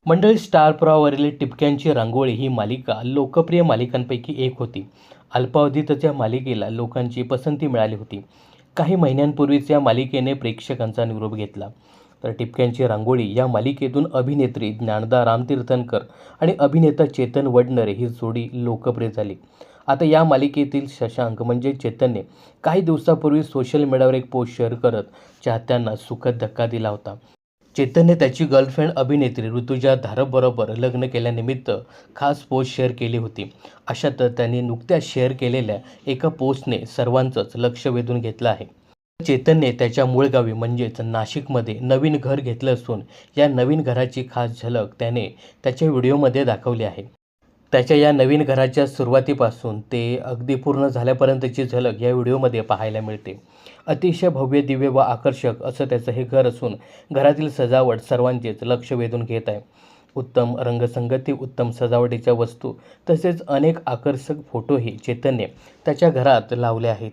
मंडळी स्टार प्रवाहावरील टिपक्यांची रांगोळी ही मालिका लोकप्रिय मालिकांपैकी एक होती. अल्पावधीतच या मालिकेला लोकांची पसंती मिळाली होती. काही महिन्यांपूर्वीच या मालिकेने प्रेक्षकांचा निरोप घेतला. तर टिपक्यांची रांगोळी या मालिकेतून अभिनेत्री ज्ञानदा रामतीर्थनकर आणि अभिनेता चेतन वडनेरे ही जोडी लोकप्रिय झाली. आता या मालिकेतील शशांक म्हणजे चेतनने काही दिवसापूर्वी सोशल मीडियावर एक पोस्ट शेअर करत चाहत्यांना सुखद धक्का दिला होता. चेतनने त्याची गर्लफ्रेंड अभिनेत्री ऋतुजा धारपबरोबर लग्न केल्यानिमित्त खास पोस्ट शेअर केली होती. अशातच त्यांनी नुकत्याच शेअर केलेल्या एका पोस्टने सर्वांचंच लक्ष वेधून घेतलं आहे. चेतनने त्याच्या मूळ गावी म्हणजेच नाशिकमध्ये नवीन घर घेतलं असून या नवीन घराची खास झलक त्याने त्याच्या व्हिडिओमध्ये दाखवली आहे. त्याच्या या नवीन घराच्या सुरुवातीपासून ते अगदी पूर्ण झाल्यापर्यंतची झलक या व्हिडिओमध्ये पाहायला मिळते. अतिशय भव्य, दिव्य व आकर्षक असं त्याचं हे घर असून घरातील सजावट सर्वांचेच लक्ष वेधून घेत आहे. उत्तम रंगसंगती, उत्तम सजावटीच्या वस्तू तसेच अनेक आकर्षक फोटोही चेतनने त्याच्या घरात लावले आहेत.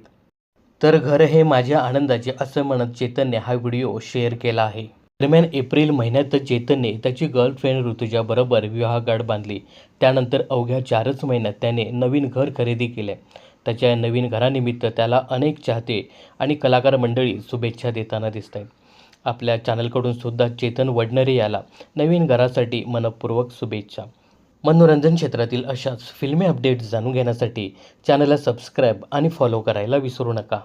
तर घर हे माझ्या आनंदाचे असं म्हणत चेतनने हा व्हिडिओ शेअर केला आहे. दरम्यान एप्रिल महिन्यातच चेतनने त्याची गर्लफ्रेंड ऋतुजाबरोबर विवाहगाठ बांधली. त्यानंतर अवघ्या 4च महिन्यात त्याने नवीन घर खरेदी केले. त्याच्या या नवीन घरानिमित्त त्याला अनेक चाहते आणि कलाकार मंडळी शुभेच्छा देताना दिसत आहेत. आपल्या चॅनलकडून सुद्धा चेतन वडनेरे याला नवीन घरासाठी मनःपूर्वक शुभेच्छा. मनोरंजन क्षेत्रातील अशाच फिल्मी अपडेट्स जाणून घेण्यासाठी चॅनलला सबस्क्राईब आणि फॉलो करायला विसरू नका.